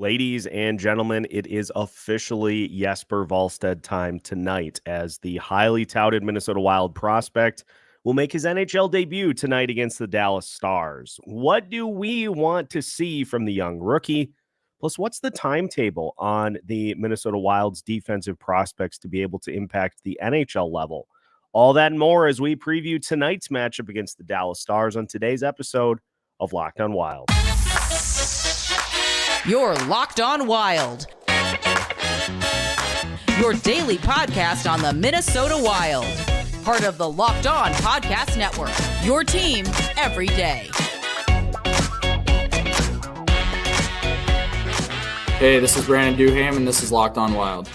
Ladies and gentlemen, it is officially Jesper Wallstedt time tonight as the highly touted Minnesota Wild prospect will make his NHL debut tonight against the Dallas Stars. What do we want to see from the young rookie? Plus, what's the timetable on the Minnesota Wild's defensive prospects to be able to impact the NHL level? All that and more as we preview tonight's matchup against the Dallas Stars on today's episode of Locked on Wild. You're Locked on Wild, your daily podcast on the Minnesota Wild. Part of the Locked on Podcast Network, your team every day. Hey, this is Brandon Duham, and this is Locked on Wild.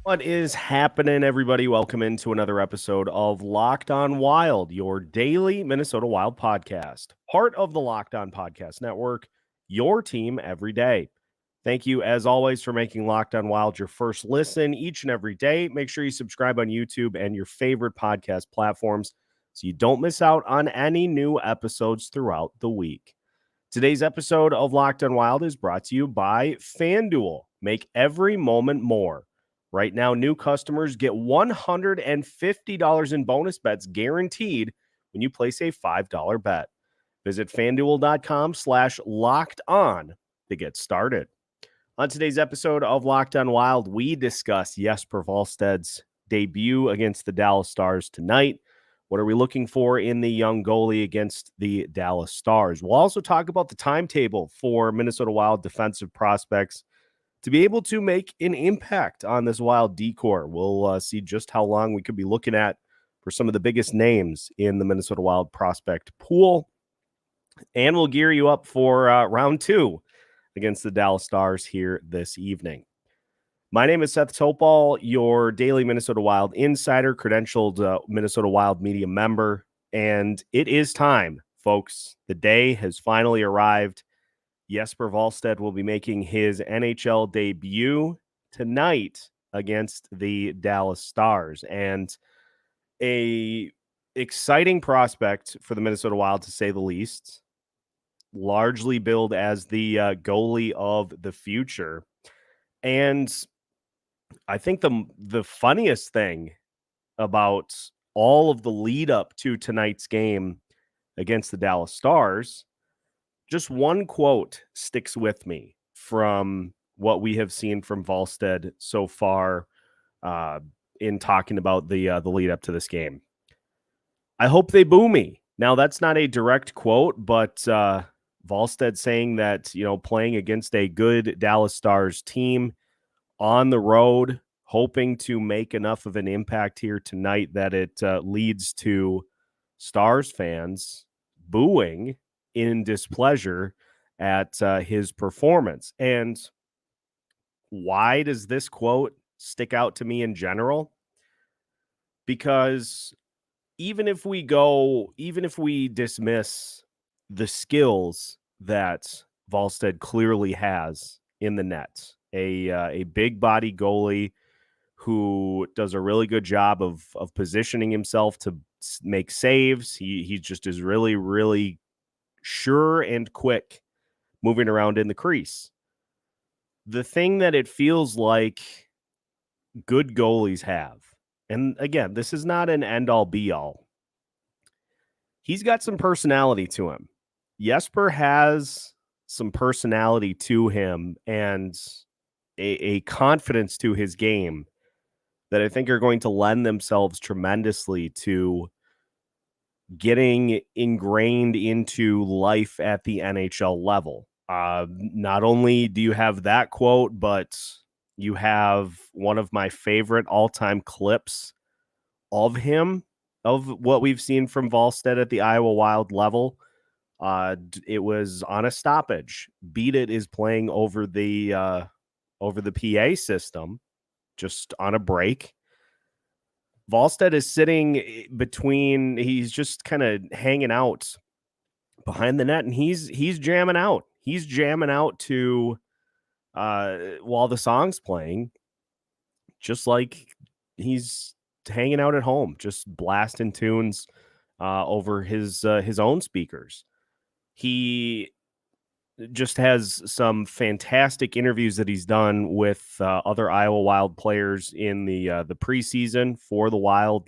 What is happening, everybody? Welcome into another episode of Locked on Wild, your daily Minnesota Wild podcast. Part of the Locked on Podcast Network, your team every day. Thank you, as always, for making Locked on Wild your first listen each and every day. Make sure you subscribe on YouTube and your favorite podcast platforms so you don't miss out on any new episodes throughout the week. Today's episode of Locked on Wild is brought to you by FanDuel. Make every moment more. Right now, new customers get $150 in bonus bets guaranteed when you place a $5 bet. Visit FanDuel.com/locked-on to get started. On today's episode of Locked on Wild, we discuss Jesper Wallstedt's debut against the Dallas Stars tonight. What are we looking for in the young goalie against the Dallas Stars? We'll also talk about the timetable for Minnesota Wild defensive prospects to be able to make an impact on this Wild decor. We'll see just how long we could be looking at for some of the biggest names in the Minnesota Wild prospect pool. And we'll gear you up for round 2 against the Dallas Stars here this evening. My name is Seth Topal, your daily Minnesota Wild insider, credentialed Minnesota Wild media member. And it is time, folks. The day has finally arrived. Jesper Wallstedt will be making his NHL debut tonight against the Dallas Stars. And a exciting prospect for the Minnesota Wild, to say the least. Largely billed as the goalie of the future. And I think the funniest thing about all of the lead up to tonight's game against the Dallas Stars, just one quote sticks with me from what we have seen from Wallstedt so far in talking about the lead up to this game. I hope they boo me. Now, that's not a direct quote, but Wallstedt saying that, playing against a good Dallas Stars team on the road, hoping to make enough of an impact here tonight that it leads to Stars fans booing in displeasure at his performance. And why does this quote stick out to me in general? Because even if we dismiss the skills that Wallstedt clearly has in the net, a big body goalie who does a really good job of positioning himself to make saves. He just is really, really sure and quick moving around in the crease. The thing that it feels like good goalies have, and again, this is not an end-all be-all, he's got some personality to him. Jesper has some personality to him and a confidence to his game that I think are going to lend themselves tremendously to getting ingrained into life at the NHL level. Not only do you have that quote, but you have one of my favorite all-time clips of him, of what we've seen from Wallstedt at the Iowa Wild level. It was on a stoppage. Beat It is playing over the PA system, just on a break. Wallstedt is sitting between, he's just kind of hanging out behind the net, and he's jamming out. He's jamming out to while the song's playing, just like he's hanging out at home, just blasting tunes over his own speakers. He just has some fantastic interviews that he's done with other Iowa Wild players in the preseason for the Wild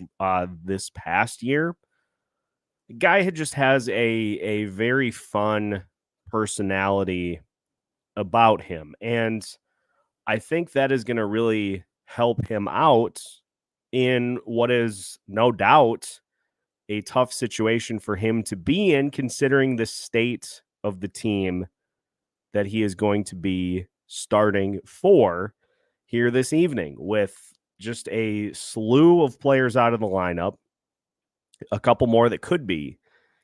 this past year. The guy just has a very fun personality about him, and I think that is going to really help him out in what is no doubt a tough situation for him to be in, considering the state of the team that he is going to be starting for here this evening, with just a slew of players out of the lineup, a couple more that could be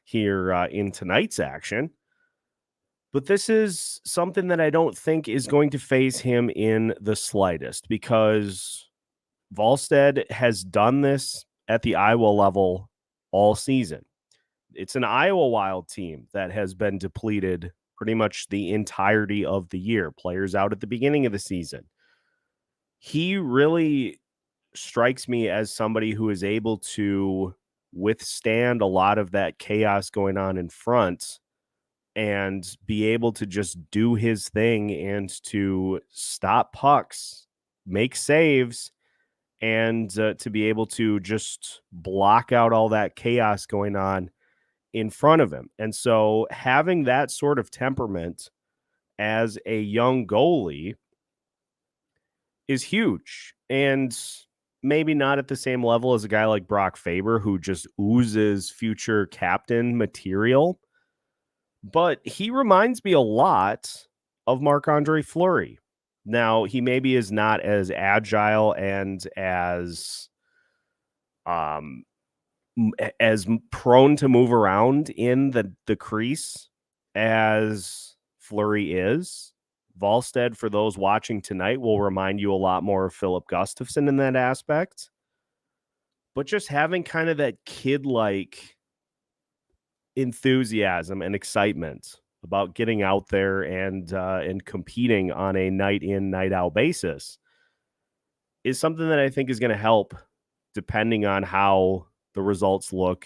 here in tonight's action. But this is something that I don't think is going to phase him in the slightest, because Wallstedt has done this at the Iowa level all season. It's an Iowa Wild team that has been depleted pretty much the entirety of the year. Players out at the beginning of the season. He really strikes me as somebody who is able to withstand a lot of that chaos going on in front and be able to just do his thing and to stop pucks, make saves, and to be able to just block out all that chaos going on in front of him. And so having that sort of temperament as a young goalie is huge. And maybe not at the same level as a guy like Brock Faber, who just oozes future captain material, but he reminds me a lot of Marc-Andre Fleury. Now, he maybe is not as agile and as prone to move around in the crease as Fleury is. Wallstedt, for those watching tonight, will remind you a lot more of Philip Gustafsson in that aspect. But just having kind of that kid-like enthusiasm and excitement about getting out there and competing on a night in, night out basis is something that I think is going to help depending on how the results look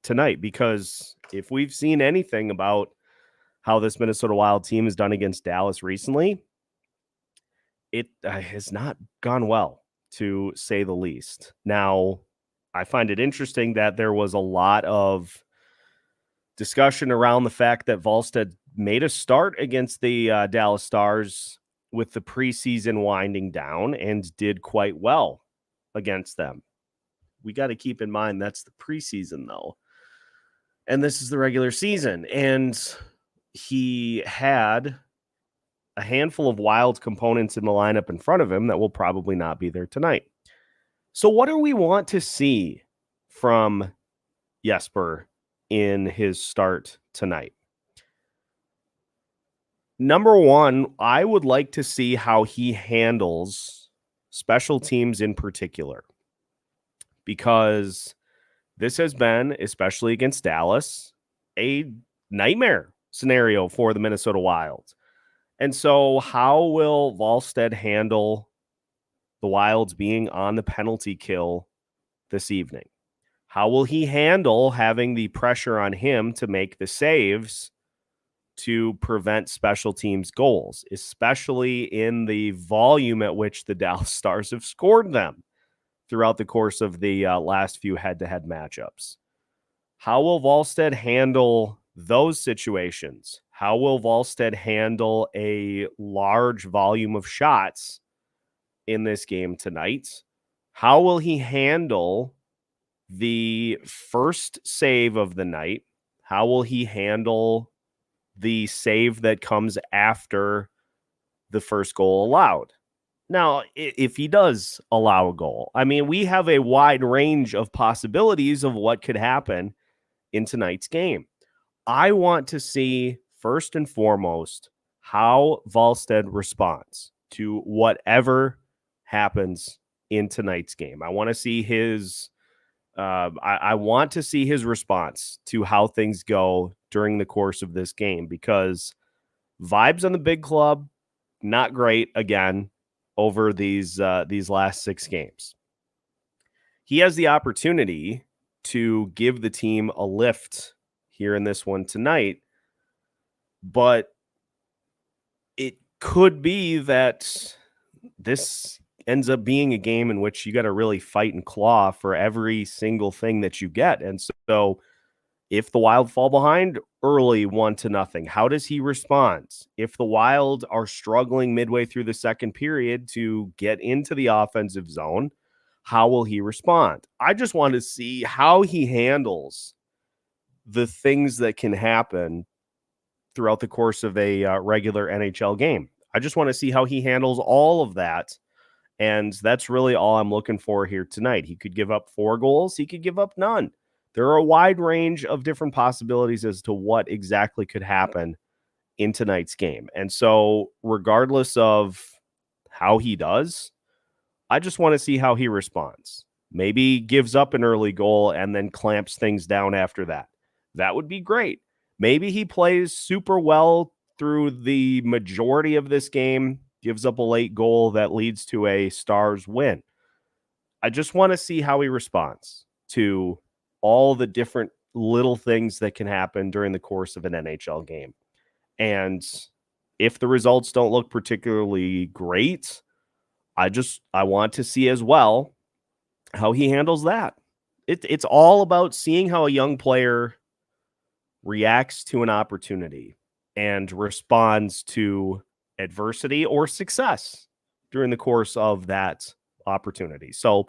tonight. Because if we've seen anything about how this Minnesota Wild team has done against Dallas recently, it has not gone well, to say the least. Now, I find it interesting that there was a lot of discussion around the fact that Wallstedt made a start against the Dallas Stars with the preseason winding down and did quite well against them. We got to keep in mind that's the preseason, though. And this is the regular season. And he had a handful of Wild components in the lineup in front of him that will probably not be there tonight. So what do we want to see from Jesper in his start tonight? Number one, I would like to see how he handles special teams in particular, because this has been, especially against Dallas, a nightmare scenario for the Minnesota Wild. And so how will Wallstedt handle the Wilds being on the penalty kill this evening? How will he handle having the pressure on him to make the saves to prevent special teams goals, especially in the volume at which the Dallas Stars have scored them throughout the course of the last few head-to-head matchups? How will Wallstedt handle those situations? How will Wallstedt handle a large volume of shots in this game tonight? How will he handle the first save of the night? How will he handle the save that comes after the first goal allowed? Now, if he does allow a goal, I mean, we have a wide range of possibilities of what could happen in tonight's game. I want to see, first and foremost, how Wallstedt responds to whatever happens in tonight's game. I want to see his I want to see his response to how things go during the course of this game, because vibes on the big club, not great again over these last 6 games. He has the opportunity to give the team a lift here in this one tonight, But it could be that this ends up being a game in which you got to really fight and claw for every single thing that you get. And so if the Wild fall behind early 1-0, how does he respond? If the Wild are struggling midway through the second period to get into the offensive zone, how will he respond? I just want to see how he handles the things that can happen throughout the course of a regular NHL game. I just want to see how he handles all of that. And that's really all I'm looking for here tonight. He could give up 4 goals. He could give up none. There are a wide range of different possibilities as to what exactly could happen in tonight's game. And so regardless of how he does, I just want to see how he responds. Maybe gives up an early goal and then clamps things down after that. That would be great. Maybe he plays super well through the majority of this game, gives up a late goal that leads to a Stars win. I just want to see how he responds to all the different little things that can happen during the course of an NHL game. And if the results don't look particularly great, I want to see as well how he handles that. It's all about seeing how a young player reacts to an opportunity and responds to adversity or success during the course of that opportunity. So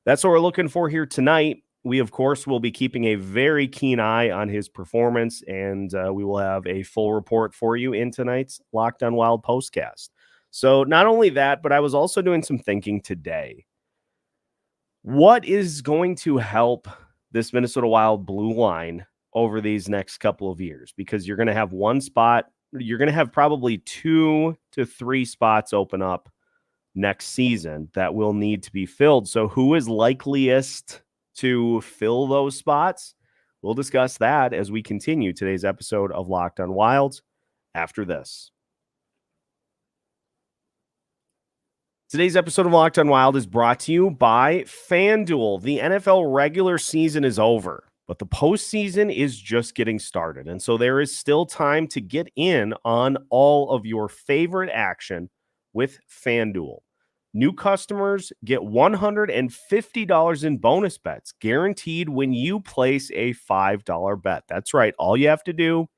that's what we're looking for here tonight. We, of course, will be keeping a very keen eye on his performance, and we will have a full report for you in tonight's Locked on Wild postcast. So not only that, but I was also doing some thinking today. What is going to help this Minnesota Wild blue line over these next couple of years? Because you're going to have one spot, you're going to have probably 2 to 3 spots open up next season that will need to be filled. So who is likeliest to fill those spots? We'll discuss that as we continue today's episode of Locked on Wild after this. Today's episode of Locked on Wild is brought to you by FanDuel. The NFL regular season is over, but the postseason is just getting started. And so there is still time to get in on all of your favorite action with FanDuel. New customers get $150 in bonus bets guaranteed when you place a $5 bet. That's right. All you have to do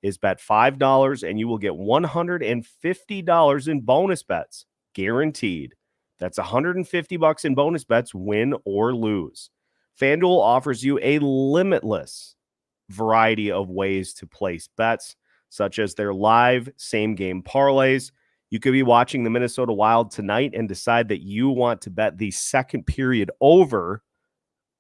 is bet $5 and you will get $150 in bonus bets guaranteed. That's $150 in bonus bets, win or lose. FanDuel offers you a limitless variety of ways to place bets, such as their live same-game parlays. You could be watching the Minnesota Wild tonight and decide that you want to bet the second period over.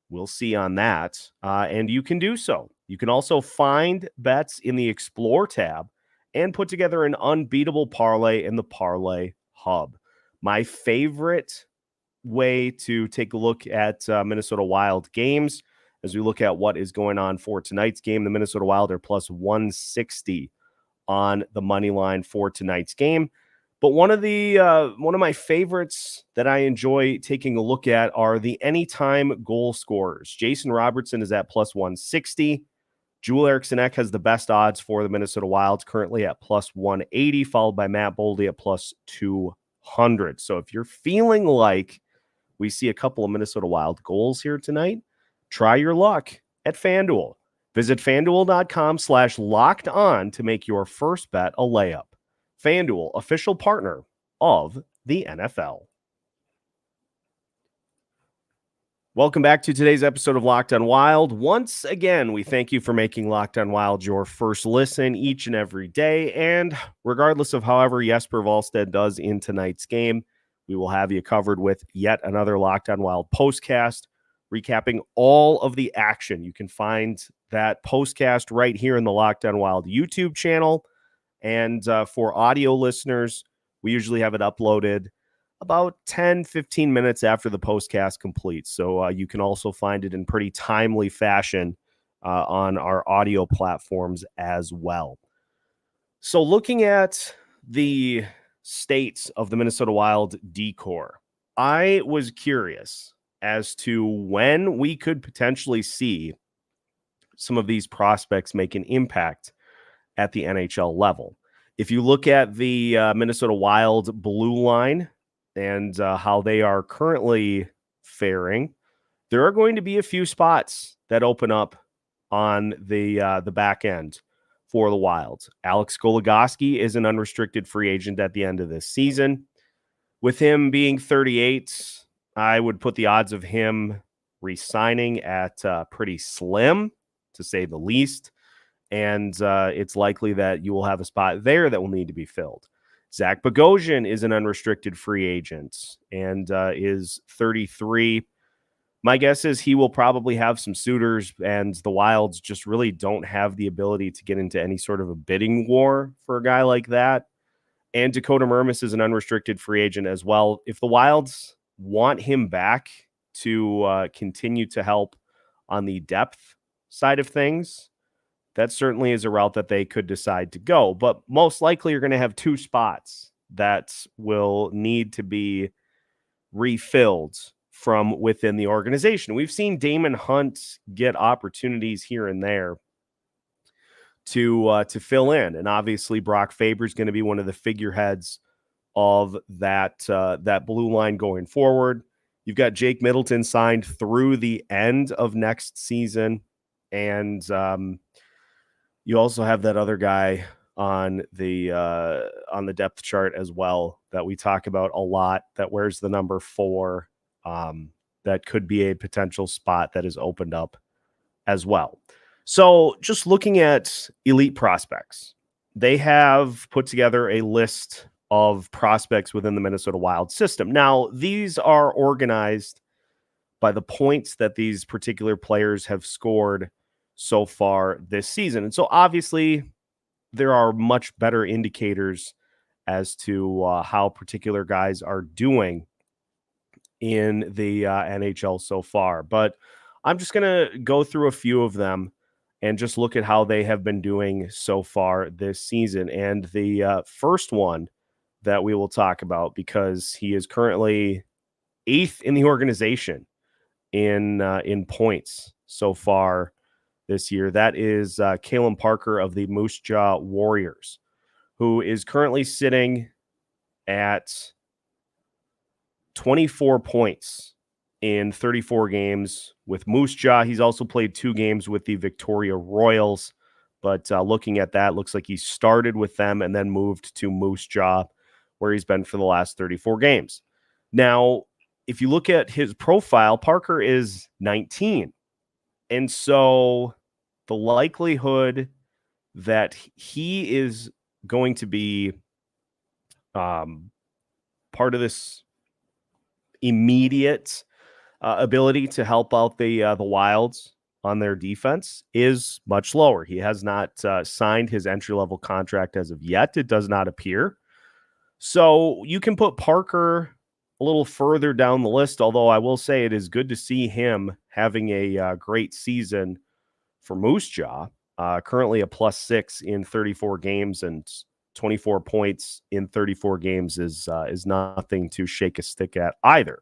We'll see on that, and you can do so. You can also find bets in the Explore tab and put together an unbeatable parlay in the Parlay Hub. My favorite way to take a look at Minnesota Wild games as we look at what is going on for tonight's game. The Minnesota Wild are plus 160 on the money line for tonight's game. But one of my favorites that I enjoy taking a look at are the anytime goal scorers. Jason Robertson is at plus 160. Joel Eriksson-Ek has the best odds for the Minnesota Wild, currently at plus 180, followed by Matt Boldy at plus 200. So if you're feeling like we see a couple of Minnesota Wild goals here tonight, try your luck at FanDuel. Visit FanDuel.com/lockedon to make your first bet a layup. FanDuel, official partner of the NFL. Welcome back to today's episode of Locked on Wild. Once again, we thank you for making Locked on Wild your first listen each and every day. And regardless of however Jesper Wallstedt does in tonight's game, we will have you covered with yet another Locked on Wild postcast, recapping all of the action. You can find that postcast right here in the Locked on Wild YouTube channel. And for audio listeners, we usually have it uploaded about 10, 15 minutes after the postcast completes. So you can also find it in pretty timely fashion on our audio platforms as well. So looking at the states of the Minnesota Wild decor, I was curious as to when we could potentially see some of these prospects make an impact at the NHL level. If you look at the Minnesota Wild blue line and how they are currently faring, there are going to be a few spots that open up on the back end for the Wild. Alex Goligoski is an unrestricted free agent at the end of this season. With him being 38, I would put the odds of him re-signing at pretty slim, to say the least. And it's likely that you will have a spot there that will need to be filled. Zach Bogosian is an unrestricted free agent and is 33. My guess is he will probably have some suitors, and the Wilds just really don't have the ability to get into any sort of a bidding war for a guy like that. And Dakota Mermis is an unrestricted free agent as well. If the Wilds want him back to continue to help on the depth side of things, that certainly is a route that they could decide to go. But most likely you're going to have two spots that will need to be refilled from within the organization. We've seen Damon Hunt get opportunities here and there to fill in, and obviously Brock Faber is going to be one of the figureheads of that blue line going forward. You've got Jake Middleton signed through the end of next season, and you also have that other guy on the depth chart as well that we talk about a lot, that wears the number 4. That could be a potential spot that is opened up as well. So just looking at elite prospects, they have put together a list of prospects within the Minnesota Wild system. Now, these are organized by the points that these particular players have scored so far this season. And so obviously there are much better indicators as to how particular guys are doing in the NHL so far. But I'm just going to go through a few of them and just look at how they have been doing so far this season. And the first one that we will talk about, because he is currently 8th in the organization in points so far this year, that is Kalen Parker of the Moose Jaw Warriors, who is currently sitting at 24 points in 34 games with Moose Jaw. He's also played 2 games with the Victoria Royals, but looking at that, looks like he started with them and then moved to Moose Jaw, where he's been for the last 34 games. Now, if you look at his profile, Parker is 19. And so the likelihood that he is going to be part of this immediate ability to help out the Wilds on their defense is much lower. He has not signed his entry-level contract as of yet. It does not appear. So you can put Parker a little further down the list, although I will say it is good to see him having a great season for Moose Jaw. Currently a +6 in 34 games, and 24 points in 34 games is nothing to shake a stick at either.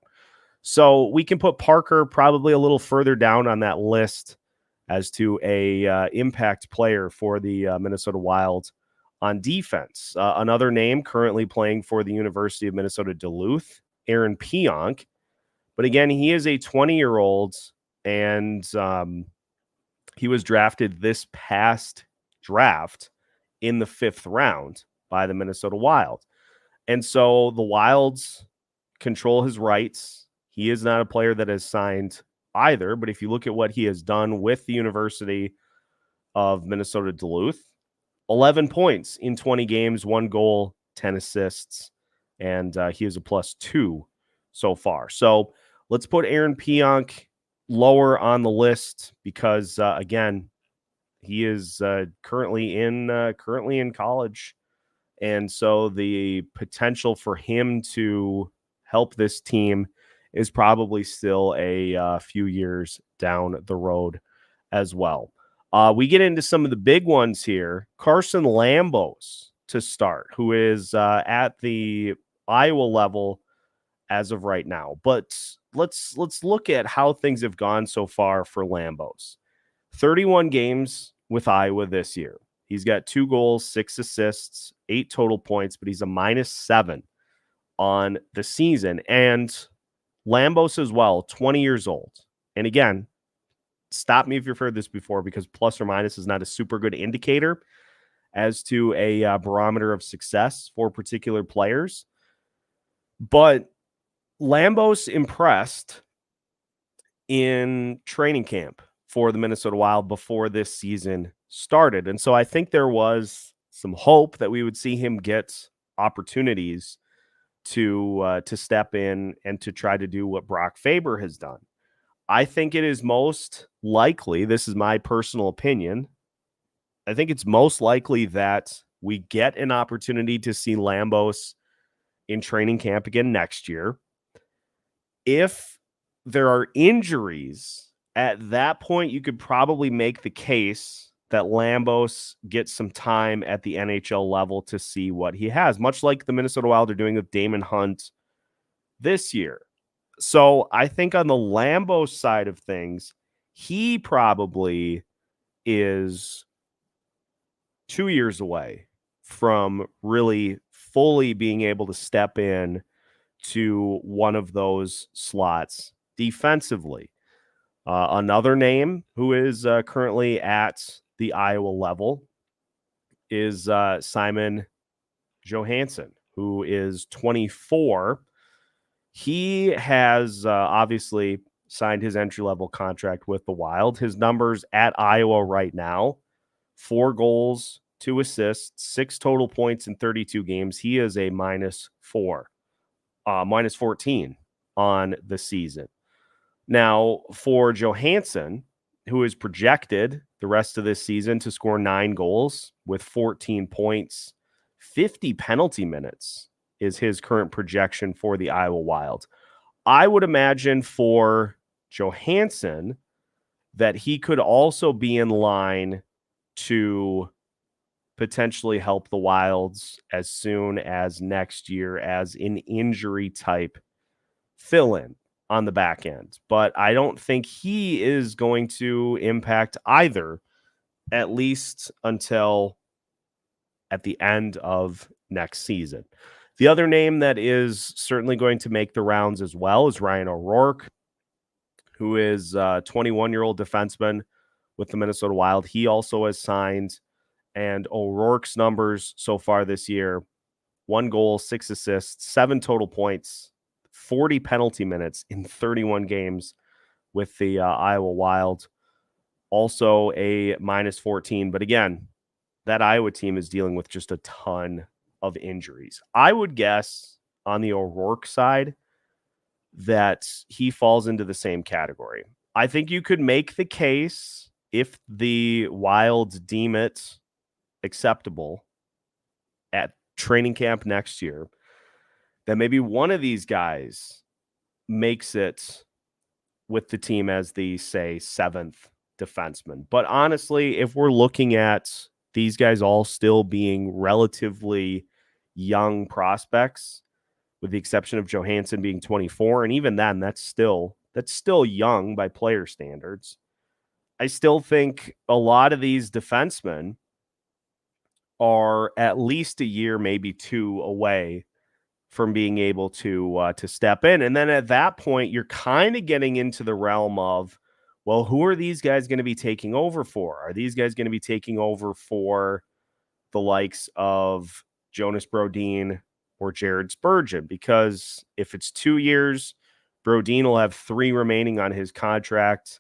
So we can put Parker probably a little further down on that list as to a impact player for the Minnesota Wild on defense. Another name currently playing for the University of Minnesota Duluth, Aaron Pionk. But again, he is a 20-year-old, and he was drafted this past draft in the 5th round by the Minnesota Wild. And so the Wilds control his rights. He is not a player that has signed either, but if you look at what he has done with the University of Minnesota Duluth, 11 points in 20 games, 1 goal, 10 assists, and he is a +2 so far. So let's put Aaron Pionk lower on the list because, again, he is currently in college, and so the potential for him to help this team is probably still a few years down the road as well. We get into some of the big ones here. Carson Lambos to start, who is at the Iowa level as of right now. But let's look at how things have gone so far for Lambos. 31 games with Iowa this year. He's got 2 goals, 6 assists, 8 total points, but he's a -7 on the season. And Lambos as well, 20 years old. And again, stop me if you've heard this before, because plus or minus is not a super good indicator as to a barometer of success for particular players. But Lambos impressed in training camp for the Minnesota Wild before this season started. And so I think there was some hope that we would see him get opportunities to step in and to try to do what Brock Faber has done. I think it is most likely, this is my personal opinion, I think it's most likely that we get an opportunity to see Lambos in training camp again next year. If there are injuries, at that point, you could probably make the case that Lambos gets some time at the NHL level to see what he has, much like the Minnesota Wild are doing with Damon Hunt this year. So I think on the Lambos side of things, he probably is 2 years away from really fully being able to step in to one of those slots defensively. Another name who is currently at the Iowa level is Simon Johansson, who is 24. He has obviously signed his entry-level contract with the Wild. His numbers at Iowa right now, 4 goals, 2 assists, 6 total points in 32 games. He is a -4, -14 on the season. Now, for Johansson, who is projected the rest of this season to score 9 goals with 14 points, 50 penalty minutes is his current projection for the Iowa Wild. I would imagine for Johansson that he could also be in line to potentially help the Wilds as soon as next year as an injury type fill-in on the back end. But I don't think he is going to impact either, at least until at the end of next season. The other name that is certainly going to make the rounds as well is Ryan O'Rourke, who is a 21-year-old defenseman with the Minnesota Wild. He also has signed, and O'Rourke's numbers so far this year, 1 goal, 6 assists, 7 total points, 40 penalty minutes in 31 games with the Iowa Wild. Also a -14. But again, that Iowa team is dealing with just a ton of injuries. I would guess on the O'Rourke side that he falls into the same category. I think you could make the case, if the Wilds deem it acceptable at training camp next year, that maybe one of these guys makes it with the team as the, say, 7th defenseman. But honestly, if we're looking at these guys all still being relatively young prospects, with the exception of Johansson being 24, and even then, that's still young by player standards. I still think a lot of these defensemen are at least a year, maybe 2 away from being able to step in. And then at that point, you're kind of getting into the realm of, well, who are these guys going to be taking over for? Are these guys going to be taking over for the likes of Jonas Brodin or Jared Spurgeon? Because if it's 2 years, Brodin will have 3 remaining on his contract.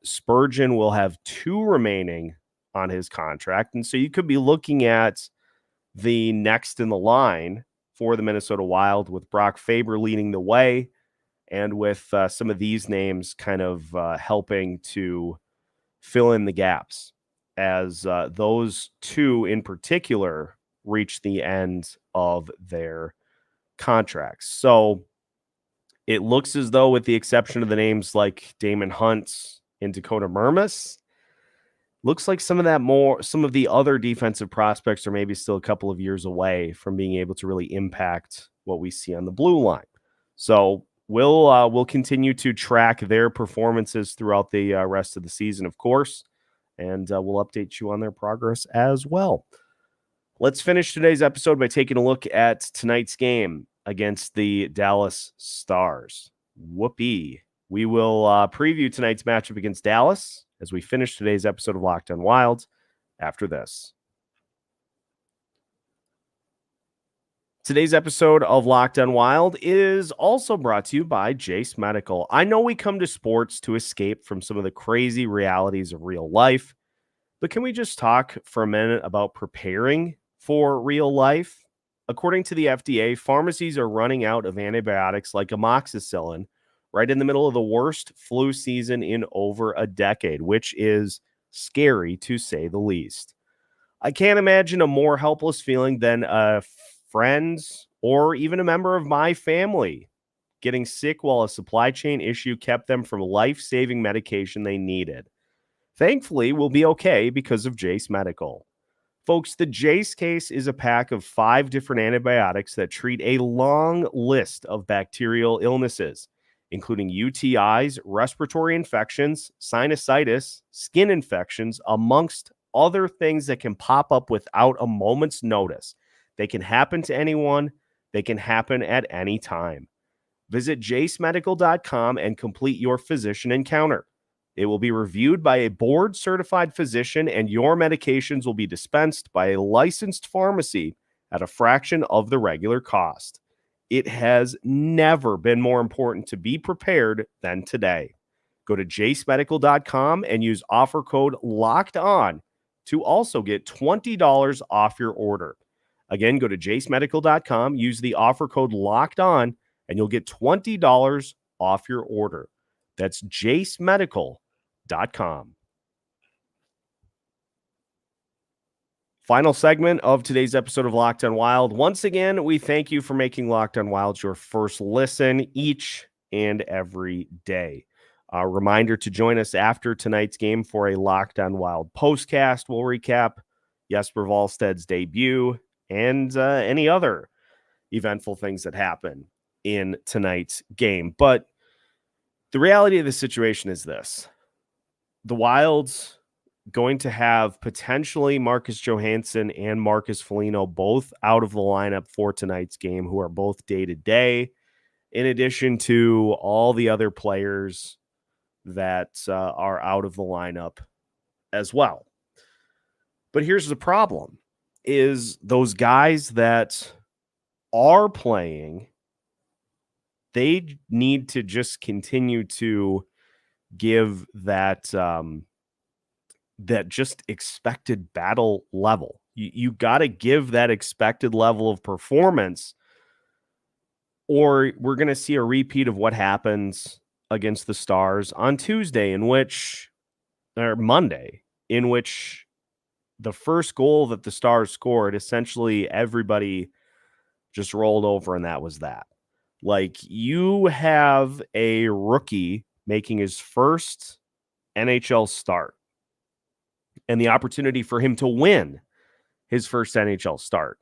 Spurgeon will have 2 remaining on his contract. And so you could be looking at the next in the line for the Minnesota Wild with Brock Faber leading the way, and with some of these names kind of helping to fill in the gaps as those 2 in particular reach the end of their contracts. So it looks as though, with the exception of the names like Damon Hunt and Dakota Mermis, looks like some of the other defensive prospects are maybe still a couple of years away from being able to really impact what we see on the blue line. So we'll continue to track their performances throughout the rest of the season, of course, and we'll update you on their progress as well. Let's finish today's episode by taking a look at tonight's game against the Dallas Stars. Whoopee. We will preview tonight's matchup against Dallas as we finish today's episode of Locked On Wild after this. Today's episode of Locked On Wild is also brought to you by Jace Medical. I know we come to sports to escape from some of the crazy realities of real life, but can we just talk for a minute about preparing for real life? According to the FDA, pharmacies are running out of antibiotics like amoxicillin right in the middle of the worst flu season in over a decade, which is scary to say the least. I can't imagine a more helpless feeling than a friends or even a member of my family getting sick while a supply chain issue kept them from life-saving medication they needed. Thankfully, we'll be okay because of Jace Medical. Folks, the Jace case is a pack of 5 different antibiotics that treat a long list of bacterial illnesses, including UTIs, respiratory infections, sinusitis, skin infections, amongst other things that can pop up without a moment's notice. They can happen to anyone. They can happen at any time. Visit jacemedical.com and complete your physician encounter. It will be reviewed by a board-certified physician, and your medications will be dispensed by a licensed pharmacy at a fraction of the regular cost. It has never been more important to be prepared than today. Go to jacemedical.com and use offer code LOCKEDON to also get $20 off your order. Again, go to jacemedical.com, use the offer code LOCKEDON, and you'll get $20 off your order. That's jacemedical.com. Final segment of today's episode of Locked On Wild. Once again, we thank you for making Locked On Wild your first listen each and every day. A reminder to join us after tonight's game for a Locked On Wild postcast. We'll recap Jesper Wallstedt's debut and any other eventful things that happen in tonight's game. But the reality of the situation is this. The Wild's going to have potentially Marcus Johansson and Marcus Foligno both out of the lineup for tonight's game, who are both day-to-day, in addition to all the other players that are out of the lineup as well. But here's the problem, is those guys that are playing, they need to just continue to give that that just expected battle level. You got to give that expected level of performance, or we're going to see a repeat of what happens against the Stars on Tuesday, or Monday, in which the first goal that the Stars scored, essentially everybody just rolled over, and that was that. Like, you have a rookie making his first NHL start and the opportunity for him to win his first NHL start.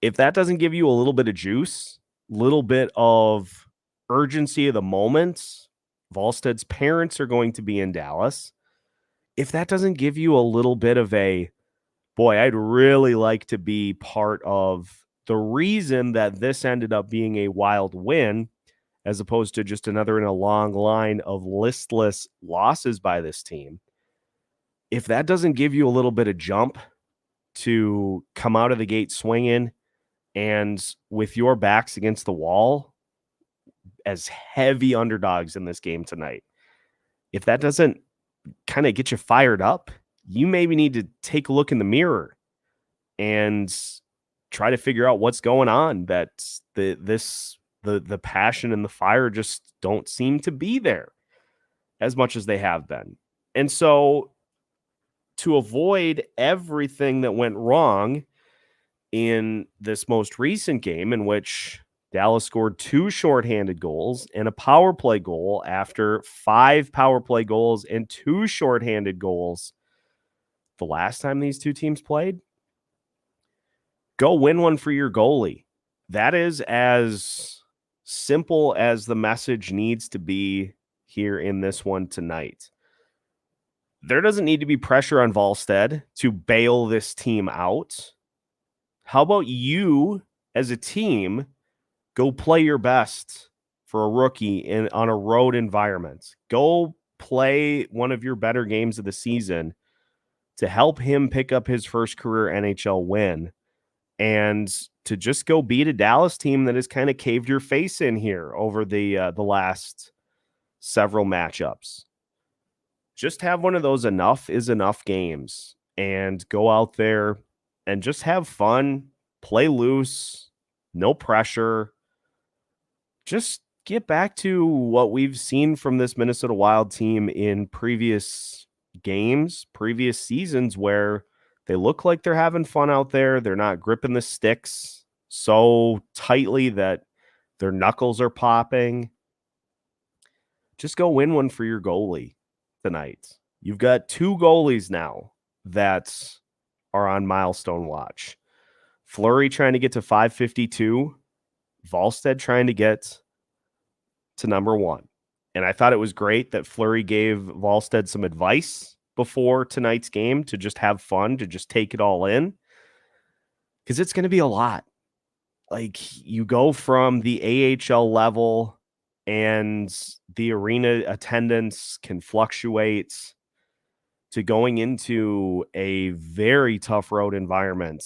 If that doesn't give you a little bit of juice, little bit of urgency of the moment, Wallstedt's parents are going to be in Dallas. If that doesn't give you a little bit of a, boy, I'd really like to be part of the reason that this ended up being a Wild win, as opposed to just another in a long line of listless losses by this team. If that doesn't give you a little bit of jump to come out of the gate swinging and with your backs against the wall as heavy underdogs in this game tonight, if that doesn't kind of get you fired up, you maybe need to take a look in the mirror and try to figure out what's going on. That the passion and the fire just don't seem to be there as much as they have been. And so, to avoid everything that went wrong in this most recent game, in which Dallas scored 2 shorthanded goals and a power play goal after 5 power play goals and 2 shorthanded goals the last time these two teams played, go win one for your goalie. That is as simple as the message needs to be here in this one tonight. There doesn't need to be pressure on Wallstedt to bail this team out. How about you, as a team, go play your best for a rookie on a road environment? Go play one of your better games of the season to help him pick up his first career NHL win, and to just go beat a Dallas team that has kind of caved your face in here over the last several matchups. Just have one of those enough is enough games and go out there and just have fun, play loose, no pressure. Just get back to what we've seen from this Minnesota Wild team in previous games, previous seasons, where they look like they're having fun out there. They're not gripping the sticks so tightly that their knuckles are popping. Just go win one for your goalie tonight. You've got 2 goalies now that are on milestone watch. Fleury trying to get to 552. Wallstedt trying to get to number 1. And I thought it was great that Fleury gave Wallstedt some advice before tonight's game to just have fun, to just take it all in. Because it's going to be a lot. Like, you go from the AHL level and the arena attendance can fluctuate to going into a very tough road environment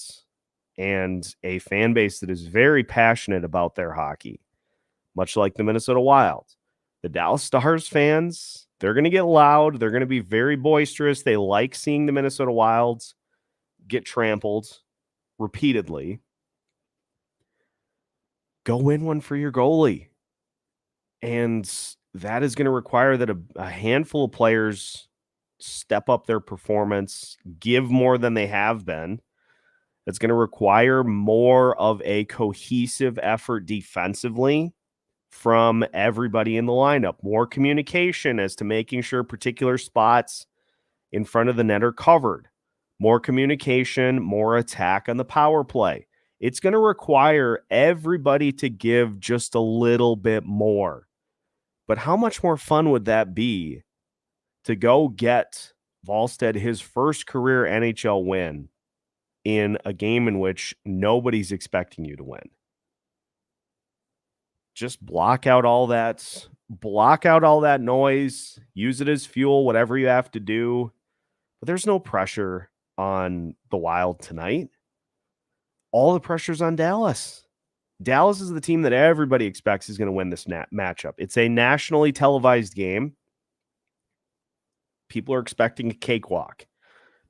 and a fan base that is very passionate about their hockey, much like the Minnesota Wild. The Dallas Stars fans, they're going to get loud. They're going to be very boisterous. They like seeing the Minnesota Wilds get trampled repeatedly. Go win one for your goalie. And that is going to require that a handful of players step up their performance, give more than they have been. It's going to require more of a cohesive effort defensively from everybody in the lineup, more communication as to making sure particular spots in front of the net are covered, more communication, more attack on the power play. It's going to require everybody to give just a little bit more. But how much more fun would that be to go get Wallstedt his first career NHL win in a game in which nobody's expecting you to win? Just block out all that noise, use it as fuel, whatever you have to do. But there's no pressure on the Wild tonight. All the pressure's on Dallas. Dallas is the team that everybody expects is going to win this matchup. It's a nationally televised game. People are expecting a cakewalk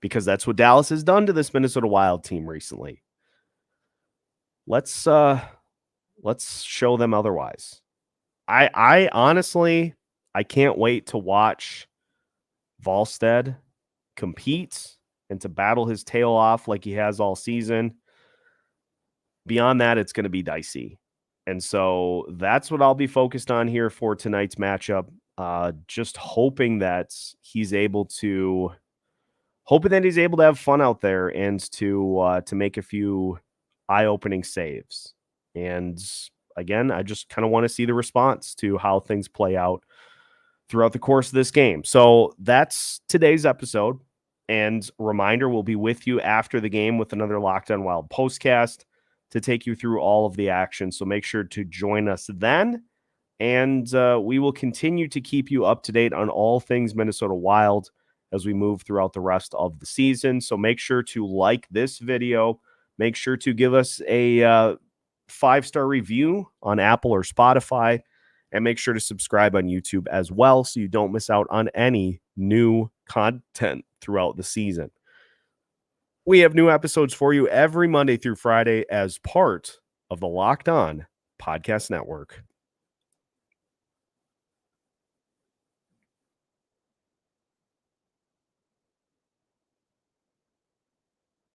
because that's what Dallas has done to this Minnesota Wild team recently. Let's show them otherwise. I honestly, I can't wait to watch Wallstedt compete and to battle his tail off like he has all season. Beyond that, it's going to be dicey. And so that's what I'll be focused on here for tonight's matchup. Just hoping that he's able to have fun out there and to make a few eye-opening saves. And again, I just kind of want to see the response to how things play out throughout the course of this game. So that's today's episode. And reminder, we'll be with you after the game with another Locked On Wild postcast to take you through all of the action. So make sure to join us then. And we will continue to keep you up to date on all things Minnesota Wild as we move throughout the rest of the season. So make sure to like this video. Make sure to give us a 5-star review on Apple or Spotify. And make sure to subscribe on YouTube as well so you don't miss out on any new content throughout the season. We have new episodes for you every Monday through Friday as part of the Locked On Podcast Network.